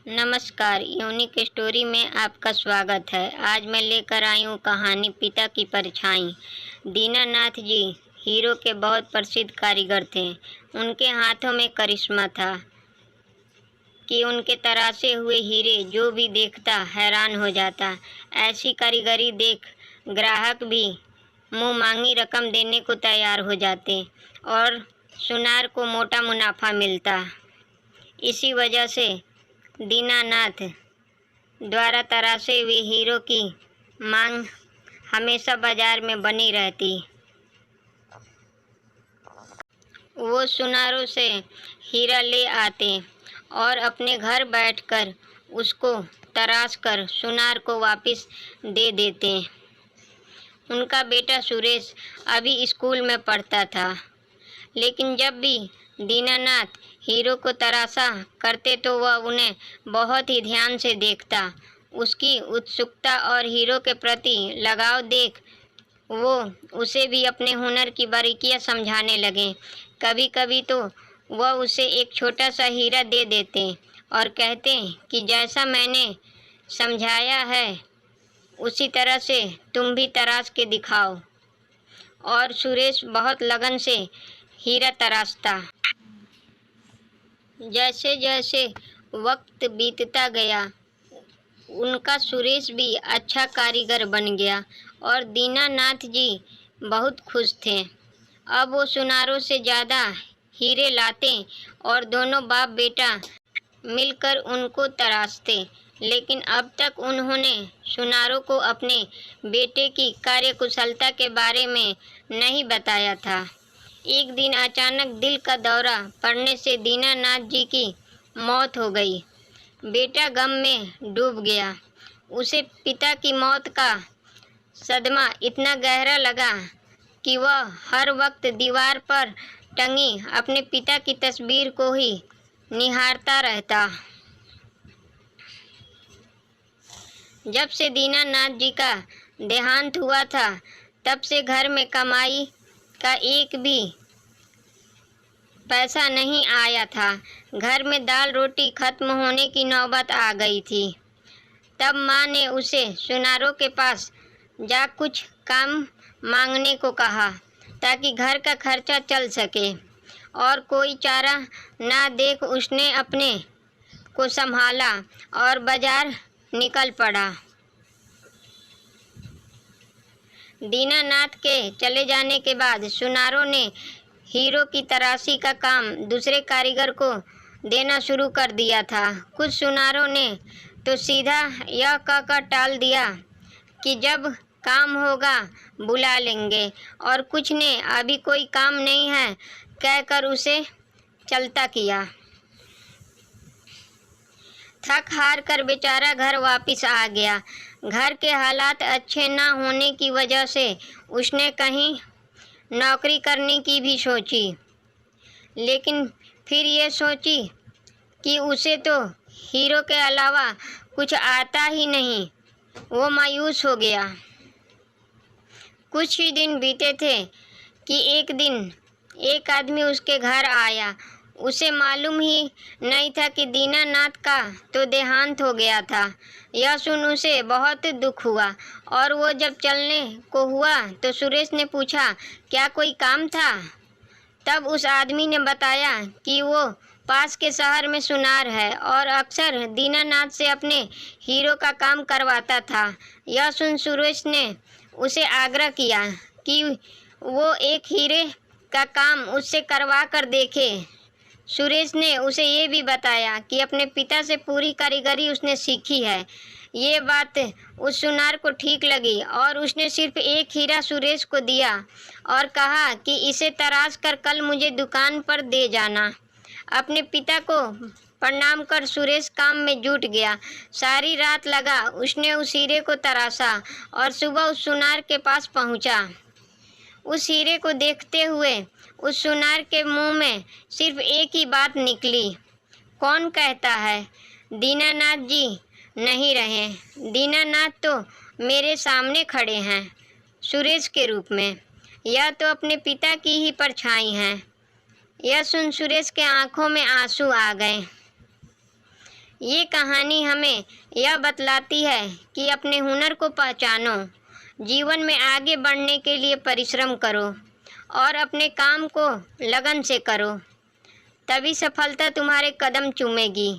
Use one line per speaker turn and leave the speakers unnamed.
नमस्कार, unique story में आपका स्वागत है। आज मैं लेकर आई हूँ कहानी पिता की परछाई। दीनानाथ जी हीरो के बहुत प्रसिद्ध कारीगर थे। उनके हाथों में करिश्मा था कि उनके तराशे हुए हीरे जो भी देखता हैरान हो जाता। ऐसी कारीगरी देख ग्राहक भी मुँह मांगी रकम देने को तैयार हो जाते और सुनार को मोटा मुनाफा मिलता। इसी वजह से दीनानाथ द्वारा तराशे हुए हीरो की मांग हमेशा बाजार में बनी रहती। वो सुनारों से हीरा ले आते और अपने घर बैठकर उसको तराश कर सुनार को वापस दे देते। उनका बेटा सुरेश अभी स्कूल में पढ़ता था, लेकिन जब भी दीनानाथ हीरो को तराशा करते तो वह उन्हें बहुत ही ध्यान से देखता। उसकी उत्सुकता और हीरो के प्रति लगाव देख वो उसे भी अपने हुनर की बारीकियां समझाने लगे। कभी कभी तो वह उसे एक छोटा सा हीरा दे देते और कहते कि जैसा मैंने समझाया है उसी तरह से तुम भी तराश के दिखाओ। और सुरेश बहुत लगन से हीरा तराशता। जैसे जैसे वक्त बीतता गया उनका सुरेश भी अच्छा कारीगर बन गया और दीनानाथ जी बहुत खुश थे। अब वो सुनारों से ज़्यादा हीरे लाते और दोनों बाप बेटा मिलकर उनको तराशते। लेकिन अब तक उन्होंने सुनारों को अपने बेटे की कार्यकुशलता के बारे में नहीं बताया था। एक दिन अचानक दिल का दौरा पड़ने से दीनानाथ जी की मौत हो गई। बेटा गम में डूब गया। उसे पिता की मौत का सदमा इतना गहरा लगा कि वह हर वक्त दीवार पर टंगी अपने पिता की तस्वीर को ही निहारता रहता। जब से दीनानाथ जी का देहांत हुआ था तब से घर में कमाई का एक भी पैसा नहीं आया था। घर में दाल रोटी खत्म होने की नौबत आ गई थी। तब माँ ने उसे सुनारों के पास जा कुछ काम मांगने को कहा ताकि घर का खर्चा चल सके। और कोई चारा ना देख उसने अपने को संभाला और बाजार निकल पड़ा। दीनानाथ के चले जाने के बाद सुनारों ने हीरो की तराशी का काम दूसरे कारीगर को देना शुरू कर दिया था। कुछ सुनारों ने तो सीधा यह कहकर टाल दिया कि जब काम होगा बुला लेंगे, और कुछ ने अभी कोई काम नहीं है कहकर उसे चलता किया। थक हार कर बेचारा घर वापस आ गया। घर के हालात अच्छे न होने की वजह से उसने कहीं नौकरी करने की भी सोची, लेकिन फिर ये सोची कि उसे तो हीरो के अलावा कुछ आता ही नहीं। वो मायूस हो गया। कुछ ही दिन बीते थे कि एक दिन एक आदमी उसके घर आया। उसे मालूम ही नहीं था कि दीनानाथ का तो देहांत हो गया था। यह सुन उसे बहुत दुख हुआ और वो जब चलने को हुआ तो सुरेश ने पूछा, क्या कोई काम था? तब उस आदमी ने बताया कि वो पास के शहर में सुनार है और अक्सर दीनानाथ से अपने हीरो का काम करवाता था। यह सुन सुरेश ने उसे आग्रह किया कि वो एक हीरे का काम उससे करवा कर देखे। सुरेश ने उसे ये भी बताया कि अपने पिता से पूरी कारीगरी उसने सीखी है। ये बात उस सुनार को ठीक लगी और उसने सिर्फ एक हीरा सुरेश को दिया और कहा कि इसे तराश कर कल मुझे दुकान पर दे जाना। अपने पिता को प्रणाम कर सुरेश काम में जुट गया। सारी रात लगा उसने उस हीरे को तराशा और सुबह उस सुनार के पास पहुंचा। उस हीरे को देखते हुए उस सुनार के मुंह में सिर्फ एक ही बात निकली, कौन कहता है दीनानाथ जी नहीं रहे? दीनानाथ तो मेरे सामने खड़े हैं सुरेश के रूप में। यह तो अपने पिता की ही परछाई हैं। यह सुन सुरेश के आंखों में आंसू आ गए। ये कहानी हमें यह बतलाती है कि अपने हुनर को पहचानो, जीवन में आगे बढ़ने के लिए परिश्रम करो और अपने काम को लगन से करो, तभी सफलता तुम्हारे कदम चूमेगी।